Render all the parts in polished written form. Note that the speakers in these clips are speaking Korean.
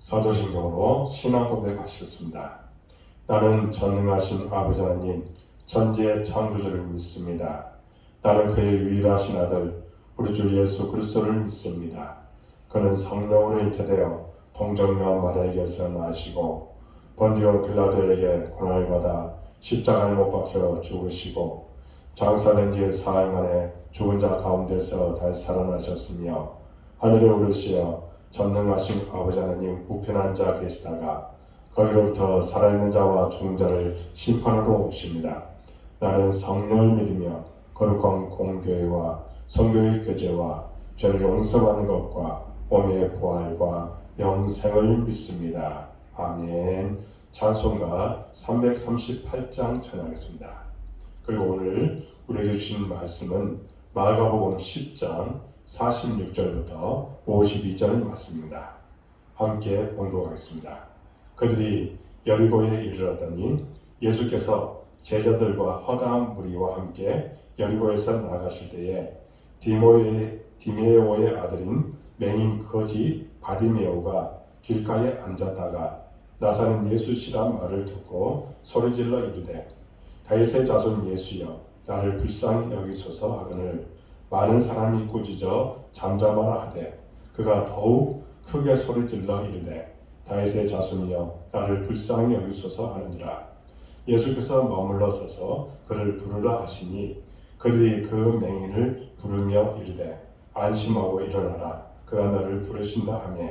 사도신경으로 신앙 고백하셨습니다. 나는 전능하신 아버지 하나님, 천지의 창조주를 믿습니다. 나는 그의 유일하신 아들, 우리 주 예수 그리스도를 믿습니다. 그는 성령으로 잉태되어 동정녀 마리아에게서 나시고 본디오 빌라도에게 고난을 받아 십자가에 못 박혀 죽으시고 장사된 지 사흘 만에 죽은 자 가운데서 다시 살아나셨으며 하늘에 오르시어 전능하신 아버지 하나님 우편한 자 계시다가 거기로부터 살아있는 자와 죽은 자를 심판하러 오십니다. 나는 성령을 믿으며 거룩한 공교회와 성교의 교제와 죄를 용서받는 것과 몸의 부활과 영생을 믿습니다. 아멘. 찬송가 338장 찬양하겠습니다. 그리고 오늘 우리에게 주신 말씀은 마가복음 10장 46절부터 52절 말씀입니다. 함께 봉독하겠습니다. 그들이 여리고에 이르렀더니 예수께서 제자들과 허다한 무리와 함께 여리고에서 나가실 때에 디메오의 아들인 맹인 거지 바디메오가 길가에 앉았다가 나사렛 예수시라 말을 듣고 소리질러 이르되 다윗의 자손 예수여 나를 불쌍히 여기소서 하거늘 많은 사람이 꾸짖어 잠잠하라 하되 그가 더욱 크게 소리질러 이르되 다윗의 자손이여 나를 불쌍히 여기소서 하느니라. 예수께서 머물러 서서 그를 부르라 하시니 그들이 그 맹인을 부르며 이르되 안심하고 일어나라 그가 너를 부르신다 하며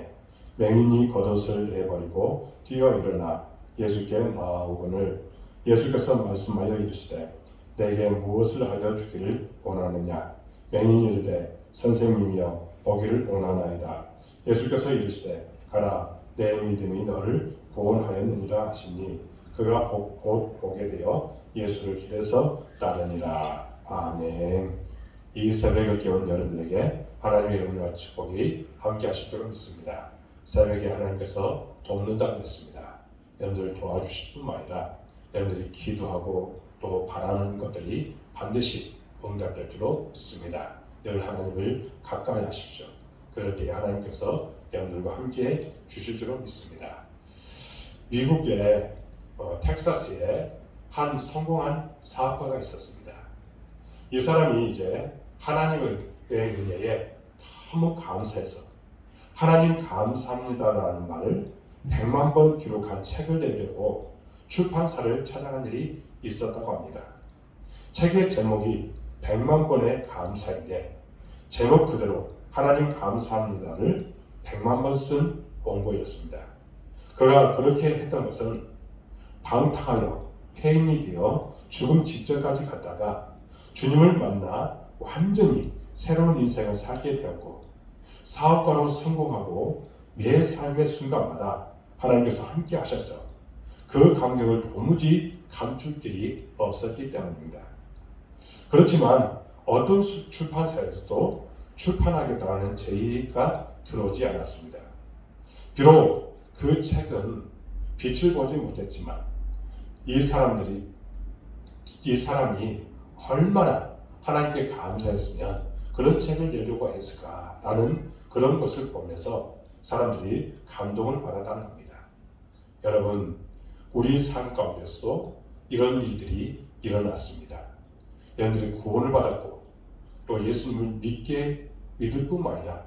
맹인이 겉옷을 내버리고 뛰어 일어나 예수께 나아오거늘 예수께서 말씀하여 이르시되 내게 무엇을 하여 주기를 원하느냐. 맹인이 이르되 선생님이여 보기를 원하나이다. 예수께서 이르시되 가라 내 믿음이 너를 구원하였느니라 하시니 그가 곧 보게 되어 예수를 길에서 따르니라. 아멘. 이 새벽을 깨운 여러분에게 하나님의 은혜와 축복이 함께 하실 줄 믿습니다. 새벽에 하나님께서 돕는다고 믿습니다. 여러분들을 도와주실 뿐만 아니라 여러분들이 기도하고 또 바라는 것들이 반드시 응답될 줄로 믿습니다. 늘 하나님을 가까이 하십시오. 그럴 때 하나님께서 여러분들과 함께 주실 줄로 믿습니다. 미국의 텍사스에 한 성공한 사업가가 있었습니다. 이 사람이 이제 하나님의 은혜에 너무 감사해서 하나님 감사합니다라는 말을 100만 번 기록한 책을 내려고 출판사를 찾아간 일이 있었다고 합니다. 책의 제목이 100만 번의 감사인데 제목 그대로 하나님 감사합니다를 100만 번 쓴 원고였습니다. 그가 그렇게 했던 것은 방탕하여 폐인이 되어 죽음 직전까지 갔다가 주님을 만나 완전히 새로운 인생을 살게 되었고 사업가로 성공하고 매 삶의 순간마다 하나님께서 함께 하셔서 그 감격을 도무지 감출 길이 없었기 때문입니다. 그렇지만 어떤 출판사에서도 출판하겠다는 제의가 들어오지 않았습니다. 비록 그 책은 빛을 보지 못했지만 이 사람이 얼마나 하나님께 감사했으면 그런 책을 내려고 했을까라는 그런 것을 보면서 사람들이 감동을 받았다는 겁니다. 여러분, 우리 삶 가운데서도 이런 일들이 일어났습니다. 여러분들이 구원을 받았고 또 예수님을 믿을 뿐만 아니라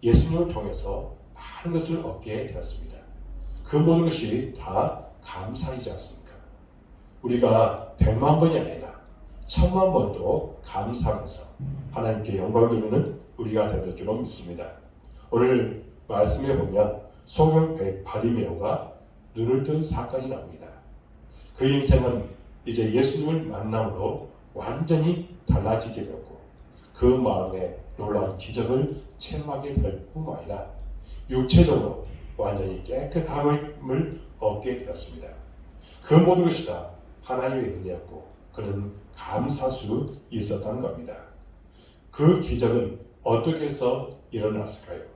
예수님을 통해서 많은 것을 얻게 되었습니다. 그 모든 것이 다 감사이지 않습니까? 우리가 100만 번이 아니라 1000만 번도 감사하면서 하나님께 영광 돌리는 우리가 되될 줄로 믿습니다. 오늘 말씀에 보면 소경 바디메오가 눈을 뜬 사건이 나옵니다. 그 인생은 이제 예수님을 만남으로 완전히 달라지게 되었고 그 마음에 놀라운 기적을 체험하게 될 뿐만 아니라 육체적으로 완전히 깨끗함을 얻게 되었습니다. 그 모든 것이 다 하나님의 은혜였고 그는 감사할 수 있었다는 겁니다. 그 기적은 어떻게 해서 일어났을까요?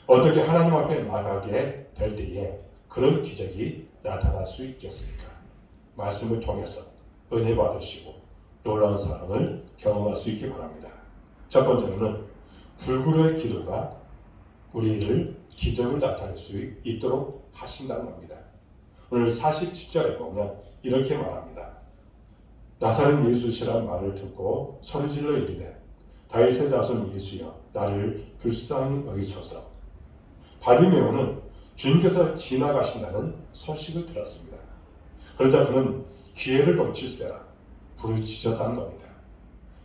어떻게 하나님 앞에 나가게 될 때에 그런 기적이 나타날 수 있겠습니까? 말씀을 통해서 은혜 받으시고 놀라운 사랑을 경험할 수 있기 바랍니다. 첫 번째로는 불굴의 기도가 우리를 기적을 나타낼 수 있도록 하신다는 겁니다. 오늘 47절에 보면 이렇게 말합니다. 나사렛 예수시라는 말을 듣고 소리질러 이르되 다윗의 자손 예수여 나를 불쌍히 여기소서. 바디메오는 주님께서 지나가신다는 소식을 들었습니다. 그러자 그는 기회를 놓칠세라 부르짖었다는 겁니다.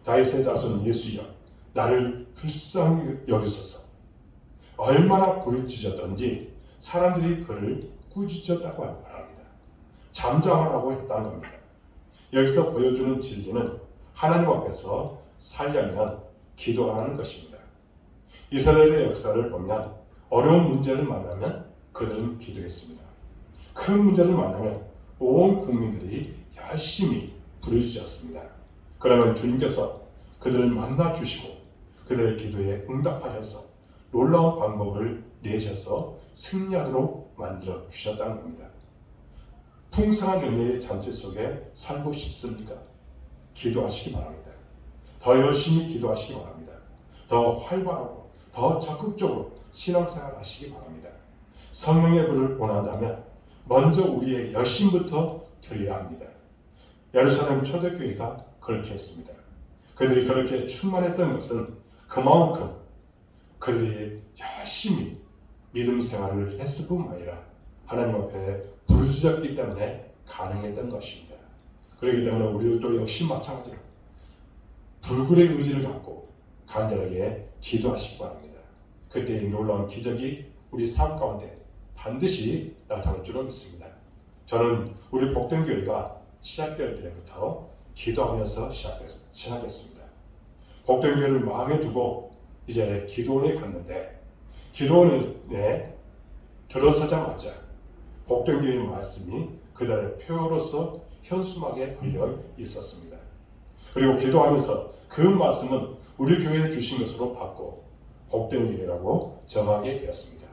다윗의 자손 예수여 나를 불쌍히 여기소서. 얼마나 부르짖었던지 사람들이 그를 꾸짖었다고 말합니다. 잠잠하라고 했다는 겁니다. 여기서 보여주는 진리는 하나님 앞에서 살려면 기도하는 것입니다. 이스라엘의 역사를 보면 어려운 문제를 만나면 그들은 기도했습니다. 큰 문제를 만나면 온 국민들이 열심히 부르짖었습니다. 그러면 주님께서 그들을 만나주시고 그들의 기도에 응답하셔서 놀라운 방법을 내셔서 승리하도록 만들어 주셨다는 겁니다. 풍성한 은혜의 잔치 속에 살고 싶습니까? 기도하시기 바랍니다. 더 열심히 기도하시기 바랍니다. 더 활발하고 더 적극적으로 신앙생활 하시기 바랍니다. 성령의 불을 원한다면 먼저 우리의 열심부터 드려야 합니다. 예루살렘 초대교회가 그렇게 했습니다. 그들이 그렇게 충만했던 것은 그만큼 그들이 열심히 믿음 생활을 했을 뿐만 아니라 하나님 앞에 부르짖었기 때문에 가능했던 것입니다. 그렇기 때문에 우리도 역시 마찬가지로 불굴의 의지를 갖고 간절하게 기도하시기 바랍니다. 그때 이 놀라운 기적이 우리 삶 가운데 반드시 나타날 줄로 믿습니다. 저는 우리 복된교회가 시작될 때부터 기도하면서 시작했습니다. 복된교회를 마음에 두고 이제 기도원에 갔는데 기도원에 들어서자마자 복된교회의 말씀이 그달의 표로서 현수막에 걸려 있었습니다. 그리고 기도하면서 그 말씀은 우리 교회에 주신 것으로 받고 복된교회라고 정하게 되었습니다.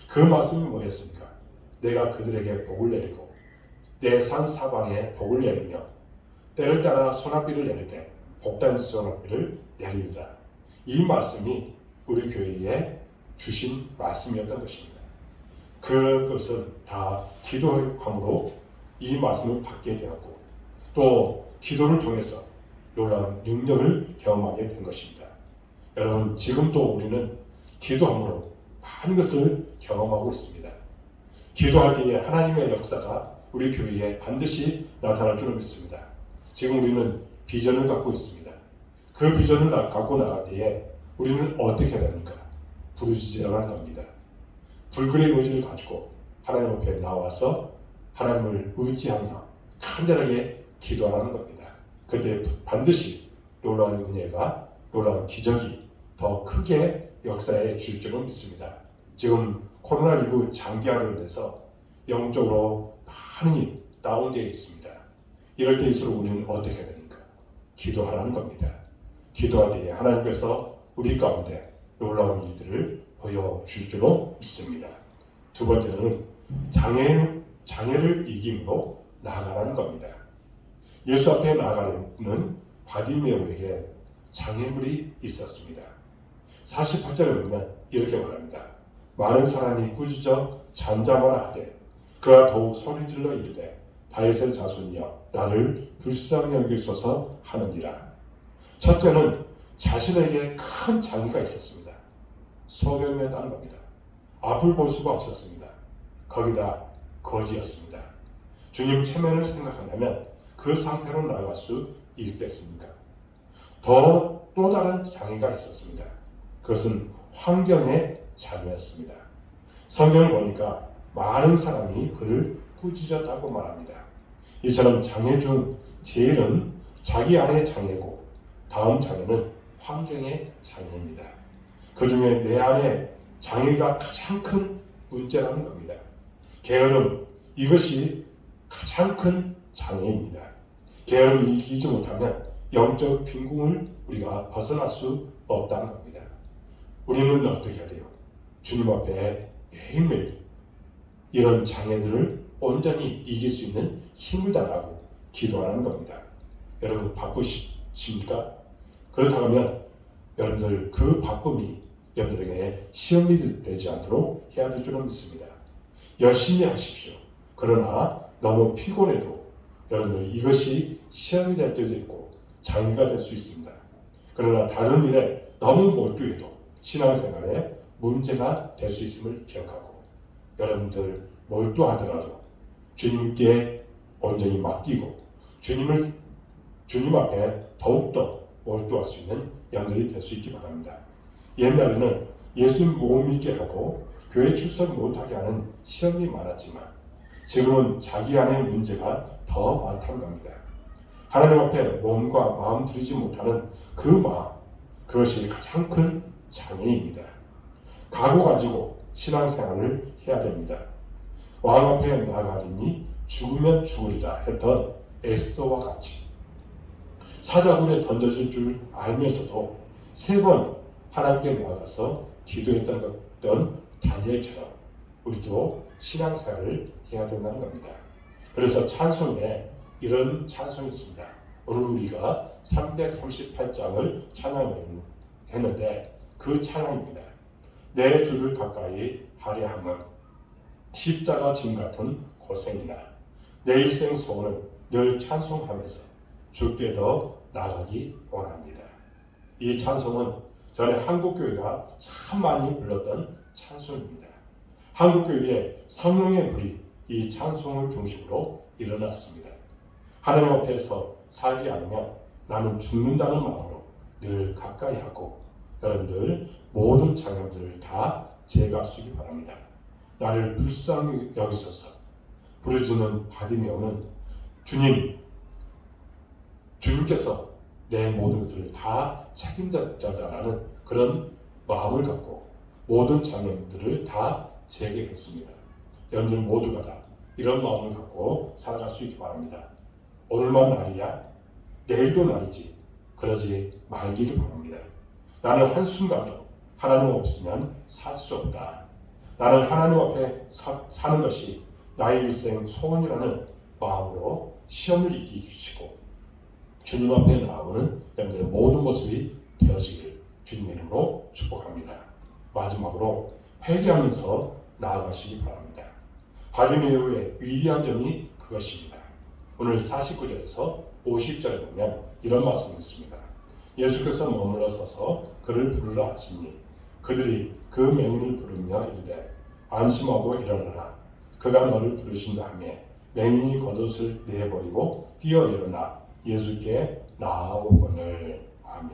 그 말씀이 뭐였습니까? 내가 그들에게 복을 내리고 내 산 사방에 복을 내리며 때를 따라 소낙비를 내릴 때 복단 소낙비를 내리리라. 이 말씀이 우리 교회에 주신 말씀이었던 것입니다. 그것은 다 기도함으로 이 말씀을 받게 되었고 또 기도를 통해서 놀라운 능력을 경험하게 된 것입니다. 여러분 지금도 우리는 기도함으로 많은 것을 경험하고 있습니다. 기도할 때에 하나님의 역사가 우리 교회에 반드시 나타날 줄을 믿습니다. 지금 우리는 비전을 갖고 있습니다. 그 비전을 갖고 나갈 때에 우리는 어떻게 해야 됩니까? 부르짖으라는 겁니다. 불굴의 의지를 가지고 하나님 앞에 나와서 하나님을 의지하며 간절하게 기도하라는 겁니다. 그때 반드시 놀라운 은혜가 놀라운 기적이 더 크게 역사에 줄 줄을 믿습니다. 지금 코로나19 장기화로 인해서 영적으로 많이 다운되어 있습니다. 이럴 때일수록 우리는 어떻게 해야 됩니까? 기도하라는 겁니다. 기도할 때에 하나님께서 우리 가운데 놀라운 일들을 보여줄 줄로 믿습니다. 두 번째는 장애를 이김으로 나아가라는 겁니다. 예수 앞에 나아가는 바디메오에게 장애물이 있었습니다. 48절에 보면 이렇게 말합니다. 많은 사람이 꾸짖어 잠잠하라 하되 그가 더욱 소리질러 이르되 다윗의 자손이여 나를 불쌍히 여기소서 하느니라. 첫째는 자신에게 큰 장애가 있었습니다. 소경이었다는 겁니다. 앞을 볼 수가 없었습니다. 거기다 거지였습니다. 주님 체면을 생각한다면 그 상태로 나아갈 수 있겠습니까? 또 다른 장애가 있었습니다. 그것은 환경의 장애였습니다. 성경을 보니까 많은 사람이 그를 꾸짖었다고 말합니다. 이처럼 장애 중 제일은 자기 안의 장애고 다음 장애는 환경의 장애입니다. 그 중에 내 안에 장애가 가장 큰 문제라는 겁니다. 게으름, 이것이 가장 큰 장애입니다. 게으름을 이기지 못하면 영적 빈궁을 우리가 벗어날 수 없다는 겁니다. 우리는 어떻게 해야 돼요? 주님 앞에 매일매일 이런 장애들을 온전히 이길 수 있는 힘을 달라고 기도하는 겁니다. 여러분 바쁘십니까? 그렇다면 여러분들 그 바쁨이 여러분들에게 시험이 되지 않도록 해야 될 줄은 믿습니다. 열심히 하십시오. 그러나 너무 피곤해도 여러분들 이것이 시험이 될 때도 있고 장애가 될 수 있습니다. 그러나 다른 일에 너무 몰두해도 신앙생활에 문제가 될 수 있음을 기억하고 여러분들 몰두하더라도 주님께 온전히 맡기고 주님 앞에 더욱더 몰두할 수 있는 영들이 될 수 있기 바랍니다. 옛날에는 예수님 못 믿게 하고 교회 출석 못하게 하는 시험이 많았지만 지금은 자기 안의 문제가 더 많다는 겁니다. 하나님 앞에 몸과 마음 들이지 못하는 그 마음, 그것이 가장 큰 장애입니다. 각오 가지고 신앙생활을 해야 됩니다. 왕 앞에 나가리니 죽으면 죽으리라 했던 에스더와 같이 사자굴에 던져질 줄 알면서도 3번 하나님께 나가서 기도했던 다니엘처럼 우리도 신앙생활을 해야 된다는 겁니다. 그래서 찬송에 이런 찬송이 있습니다. 오늘 우리가 338장을 찬양했는데 그 찬양입니다. 내 주를 가까이 하려 함은 십자가 짐 같은 고생이나 내 일생 소원은 늘 찬송하면서 주께 더 나아가기 원합니다. 이 찬송은 전에 한국교회가 참 많이 불렀던 찬송입니다. 한국교회의 성령의 불이 이 찬송을 중심으로 일어났습니다. 하나님 앞에서 살지 않으면 나는 죽는다는 마음으로 늘 가까이 하고 여러분들 모든 장애물들을 다 제거하시기 바랍니다. 나를 불쌍히 여기소서. 부르짖는 바디메오는 주님께서 내 모든 것들을 다 책임졌다라는 그런 마음을 갖고 모든 장애물들을 다 제거했습니다. 여러분들 모두가 다 이런 마음을 갖고 살아갈 수 있기 바랍니다. 오늘만 날이야? 내일도 날이지. 그러지 말기를 바랍니다. 나는 한순간도 하나님 없으면 살 수 없다. 나는 하나님 앞에 사는 것이 나의 일생 소원이라는 마음으로 시험을 이기시고 주님 앞에 나오는 여러분들의 모든 모습이 되어지길 주님의 이름으로 축복합니다. 마지막으로 회개하면서 나아가시기 바랍니다. 바리메오의 위대한 점이 그것입니다. 오늘 49절에서 50절에 보면 이런 말씀이 있습니다. 예수께서 머물러 서서 그를 부르라 하시니 그들이 그 맹인을 부르며 이르되 안심하고 일어나라. 그가 너를 부르신다 하며 맹인이 겉옷을 내버리고 뛰어 일어나 예수께 나아오거늘. 아멘.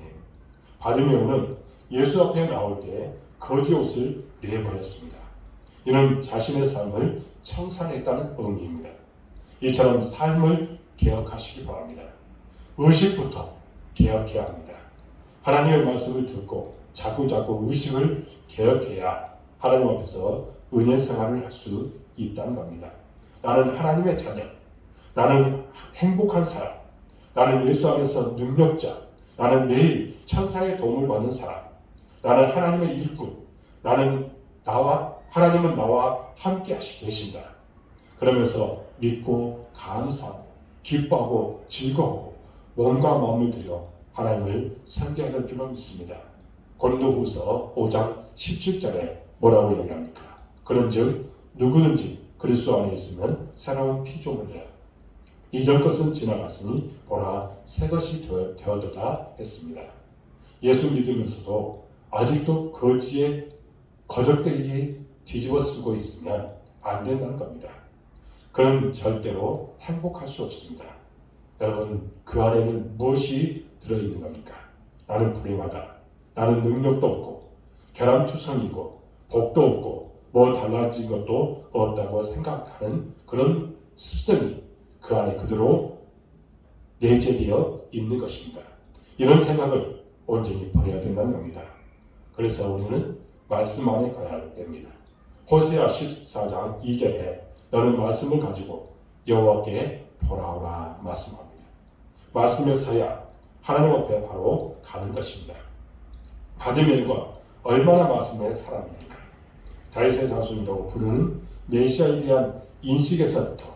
바디메오는 예수 앞에 나올 때 거지 옷을 내버렸습니다. 이는 자신의 삶을 청산했다는 의미입니다. 이처럼 삶을 개혁하시기 바랍니다. 의식부터 개혁해야 합니다. 하나님의 말씀을 듣고 자꾸자꾸 의식을 개혁해야 하나님 앞에서 은혜 생활을 할 수 있다는 겁니다. 나는 하나님의 자녀, 나는 행복한 사람, 나는 예수 안에서 능력자, 나는 매일 천사의 도움을 받는 사람, 나는 하나님의 일꾼, 하나님은 나와 함께 계신다. 그러면서 믿고 감사하고 기뻐하고 즐거워하고 몸과 마음을 들여 하나님을 섬겨야 할 줄로 믿습니다. 고린도후서 5장 17절에 뭐라고 얘기합니까? 그런즉 누구든지 그리스도 안에 있으면 새로운 피조물이라. 이전 것은 지나갔으니 보라 새 것이 되어도다 했습니다. 예수 믿으면서도 아직도 거지에 거적대기에 뒤집어 쓰고 있으면 안 된다는 겁니다. 그는 절대로 행복할 수 없습니다. 여러분, 그 안에는 무엇이 들어있는 겁니까? 나는 불행하다. 나는 능력도 없고 결함투성이고 복도 없고 뭐 달라진 것도 없다고 생각하는 그런 습성이 그 안에 그대로 내재되어 있는 것입니다. 이런 생각을 온전히 버려야 된다는 겁니다. 그래서 우리는 말씀 안에 가야 됩니다. 호세아 14장 2절에 너는 말씀을 가지고 여호와께 돌아오라 말씀합니다. 말씀에 서야 하나님 앞에 바로 가는 것입니다. 바디멜과 얼마나 말씀의 사람입니까? 다윗의 자손이라고 부르는 메시아에 대한 인식에서부터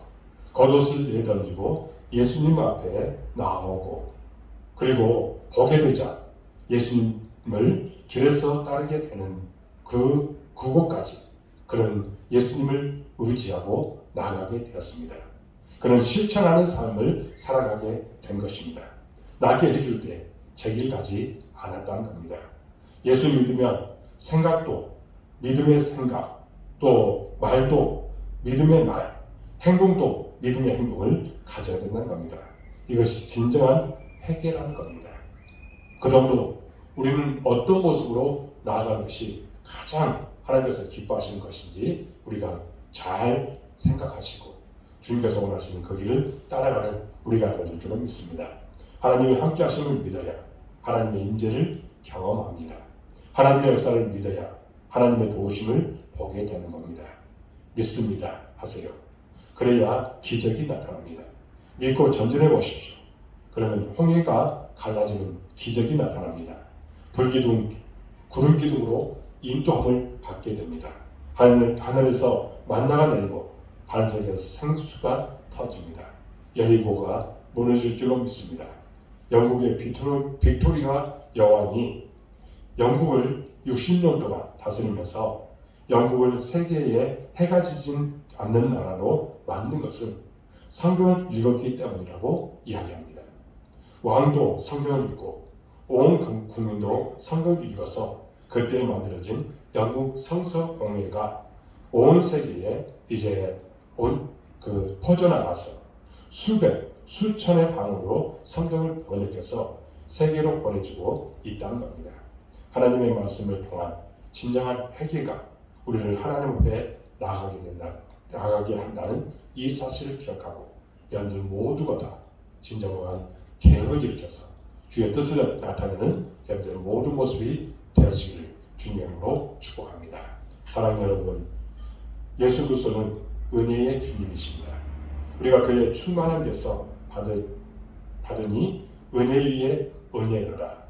겉옷을 내던지고 예수님 앞에 나오고 그리고 보게 되자 예수님을 길에서 따르게 되는 그곳까지 그는 예수님을 의지하고 나아가게 되었습니다. 그는 실천하는 삶을 살아가게 된 것입니다. 낫게 해줄 때 제 길 가지 않았다는 겁니다. 예수 믿으면 생각도 믿음의 생각, 또 말도 믿음의 말, 행동도 믿음의 행동을 가져야 된다는 겁니다. 이것이 진정한 회개라는 겁니다. 그러므로 우리는 어떤 모습으로 나아가는 것이 가장 하나님께서 기뻐하시는 것인지 우리가 잘 생각하시고 주님께서 원하시는 그 길을 따라가는 우리가 될 줄로 믿습니다. 하나님이 함께 하심을 믿어야 하나님의 임재를 경험합니다. 하나님의 역사를 믿어야 하나님의 도우심을 보게 되는 겁니다. 믿습니다 하세요. 그래야 기적이 나타납니다. 믿고 전진해 보십시오. 그러면 홍해가 갈라지는 기적이 나타납니다. 불기둥, 구름기둥으로 인도함을 받게 됩니다. 하늘에서 만나가 내리고 반석에서 생수가 터집니다. 여리고가 무너질 줄로 믿습니다. 영국의 빅토리아 여왕이 영국을 60년 동안 다스리면서 영국을 세계에 해가 지진 않는 나라로 만든 것은 성경을 읽었기 때문이라고 이야기합니다. 왕도 성경을 읽고 온 국민도 성경을 읽어서 그때 만들어진 영국 성서 공회가 온 세계에 이제 퍼져나가서 수천의 방으로 성경을 번역해서 세계로 보내주고 있다는 겁니다. 하나님의 말씀을 통한 진정한 회개가 우리를 하나님 앞에 나아가게 한다는 이 사실을 기억하고 여러분들 모두가 다 진정한 개혁을 일으켜서 주의 뜻을 나타내는 여러분들의 모든 모습이 되어지기를 주님으로 축복합니다. 사랑하는 여러분, 예수 그리스도는 은혜의 주님이십니다. 우리가 그의 충만한 데서 받으니 은혜 위에 은혜로라.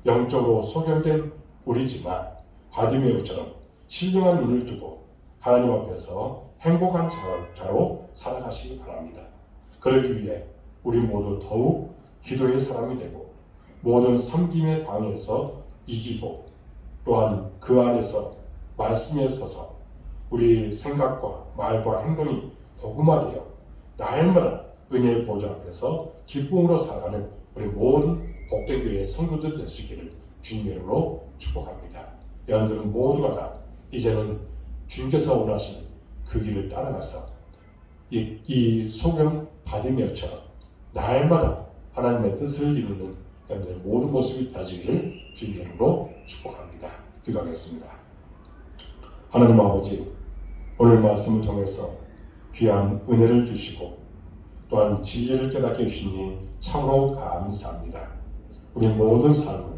영적으로 소경된 우리지만 바디메오처럼 신령한 눈을 두고 하나님 앞에서 행복한 자로 살아가시기 바랍니다. 그러기 위해 우리 모두 더욱 기도의 사람이 되고 모든 섬김의 방에서 이기고 또한 그 안에서 말씀에 서서 우리 생각과 말과 행동이 복음화되어 날마다 은혜의 보좌 앞에서 기쁨으로 살아가는 우리 모든 복된 교회의 성도들 될 수 있기를 주님의 이름으로 축복합니다. 여러분들은 모두가 다 이제는 주님께서 원하시는 그 길을 따라가서 이 소경 바디메어처럼 날마다 하나님의 뜻을 이루는 여러분들의 모든 모습이 되어지기를 주님의 이름으로 축복합니다. 기도하겠습니다. 하나님 아버지, 오늘 말씀을 통해서 귀한 은혜를 주시고 또한 진리를 깨닫게 해주시니 참으로 감사합니다. 우리 모든 삶은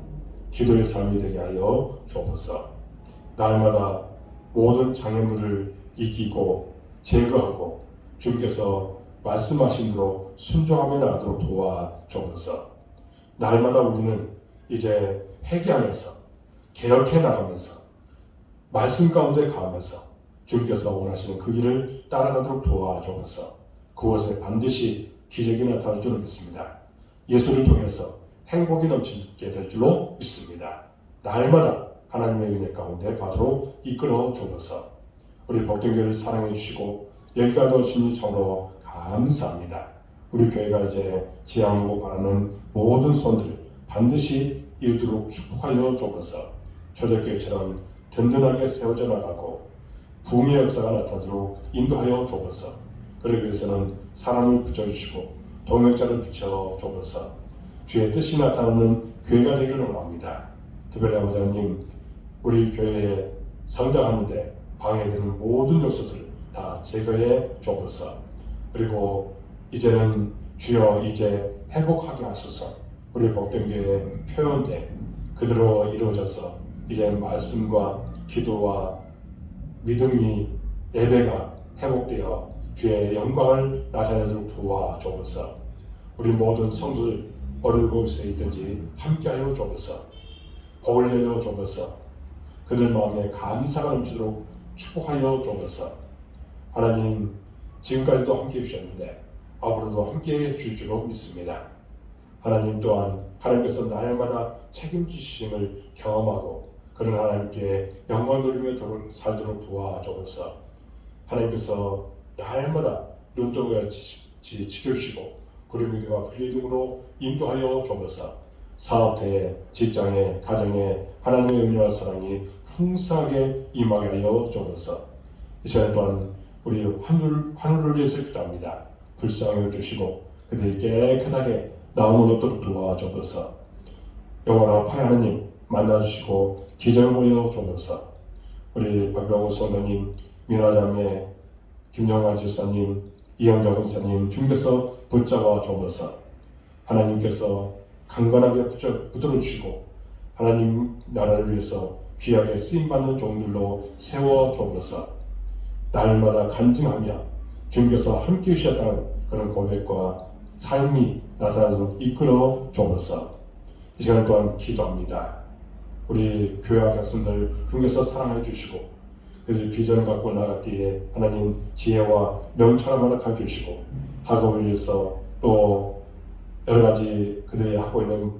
기도의 삶이 되게 하여 주옵소서. 날마다 모든 장애물을 이기고 제거하고 주님께서 말씀하신 대로 순종하며 나가도록 도와주옵소서. 날마다 우리는 이제 회개하면서 개혁해 나가면서 말씀 가운데 가면서 주님께서 원하시는 그 길을 따라가도록 도와주옵소서. 그곳에 반드시 기적이 나타날 줄로 믿습니다. 예수를 통해서 행복이 넘치게 될 줄로 믿습니다. 날마다 하나님의 은혜 가운데 가도록 이끌어 주옵소서. 우리 복된교회를 사랑해 주시고 여기까지 오시니 참으로 감사합니다. 우리 교회가 이제 지향하고 바라는 모든 손들 반드시 이루도록 축복하여 주옵소서. 초대교회처럼 든든하게 세워져 나가고 부흥의 역사가 나타나도록 인도하여 주옵소서. 그러기 위해서는 사람을 붙여주시고 동역자를 붙여 주옵소서. 주의 뜻이 나타나는 교회가 되기를 원합니다. 특별히 아버지 하나님, 우리 교회에 성장하는데 방해되는 모든 요소들을 다 제거해 주옵소서. 그리고 이제는 주여 이제 회복하게 하소서. 우리 복된 교회에 표현된 그대로 이루어져서 이제 말씀과 기도와 믿음이 예배가 회복되어 주의 영광을 나타내도록 도와주옵소서. 우리 모든 성도들 어느 곳에 있든지 함께하여 주옵소서. 복을 내려 주옵소서. 그들 마음에 감사가 넘치도록 축복하여 주옵소서. 하나님, 지금까지도 함께해 주셨는데 앞으로도 함께해 주실 줄로 믿습니다. 하나님 또한 하나님께서 날마다 책임지심을 경험하고 그런 하나님께 영광 돌리며 살도록 도와주옵소서. 하나님께서 날마다 눈동같이 지켜주시고 구름이와 불리등으로 인도하여 주옵소서. 사업터에, 직장에, 가정에 하나님의 은혜와 사랑이 풍성하게 임하게 하여 주옵소서. 이 시간 또한 우리 환우를 위해서 기도합니다. 불쌍히 주시고 그들이 깨끗하게 나음을 얻도록 도와주옵소서. 영원한 아파의 하나님 만나주시고 기적을 보여 주옵소서. 우리 박병호 성도님, 민화자매, 김영화 집사님, 이영자 권사님 주님께서 붙잡아 주옵소서. 하나님께서 강건하게 붙들어 주시고 하나님 나라를 위해서 귀하게 쓰임받는 종들로 세워 주옵소서. 날마다 간증하며 주님께서 함께 해주셨다는 그런 고백과 삶이 나타나도록 이끌어 주옵소서. 이 시간 또한 기도합니다. 우리 교회와 학생들 주님께서 사랑해 주시고 그들이 비전을 갖고 나갔기에 하나님 지혜와 명철을 허락해 주시고 학업을 위해서 또 여러 가지 그들이 하고 있는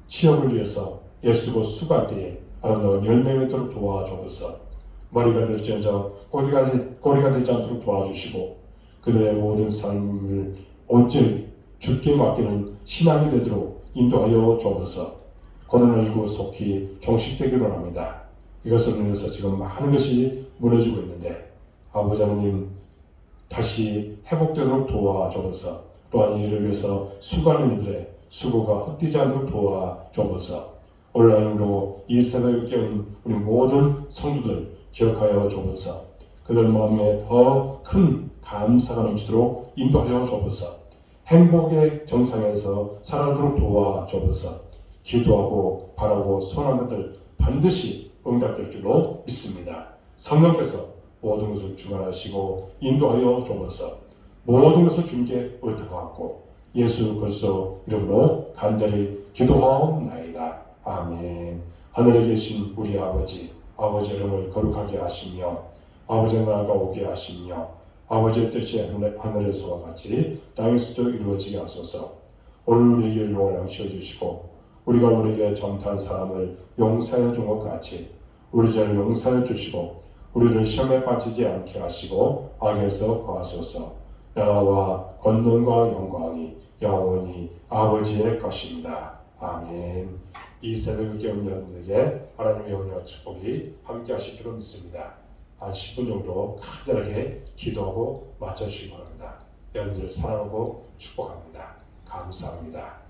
취업을 위해서 예수고 수고할 때에 아름다운 열매가 되도록 도와주옵소서. 머리가 될지언정 꼬리가 되지 않도록 도와주시고 그들의 모든 삶을 온전히 주께 맡기는 신앙이 되도록 인도하여 주옵소서. 고난을 속히 종식되기로 합니다. 이것을 인해서 지금 많은 것이 무너지고 있는데 아버지 하나님 다시 회복되도록 도와주옵소서. 또한 이를 위해서 수고하는 이들의 수고가 헛되지 않도록 도와주옵소서. 온라인으로 이 새벽을 깨운 우리 모든 성도들 기억하여 주옵소서. 그들 마음에 더 큰 감사가 넘치도록 인도하여 주옵소서. 행복의 정상에서 살아도록 도와주옵소서. 기도하고 바라고 소원한 것들 반드시 응답될 줄로 믿습니다. 성령께서 모든 것을 주관하시고 인도하여 주옵소서. 모든 것을 주님께 의탁하고 예수 그리스도 이름으로 간절히 기도하옵나이다. 아멘. 하늘에 계신 우리 아버지 이름을 거룩하게 하시며 아버지의 나라가 오게 하시며 아버지의 뜻이 하늘에서와 같이 땅에서도 이루어지게 하소서. 오늘 우리에게 용을 양식해 주시고 우리가 우리에게 정탄 사람을 용서해 준 것 같이 우리 죄를 용서해 주시고 우리를 시험에 빠지지 않게 하시고 악에서 구하소서. 나라와 권능과 영광이 영원히 아버지의 것입니다. 아멘. 이 새벽을 깨운 여러분들에게 하나님의 은혜와 축복이 함께 하실 줄로 믿습니다. 한 10분 정도 간절하게 기도하고 맞춰주시기 바랍니다. 여러분들 사랑하고 축복합니다. 감사합니다.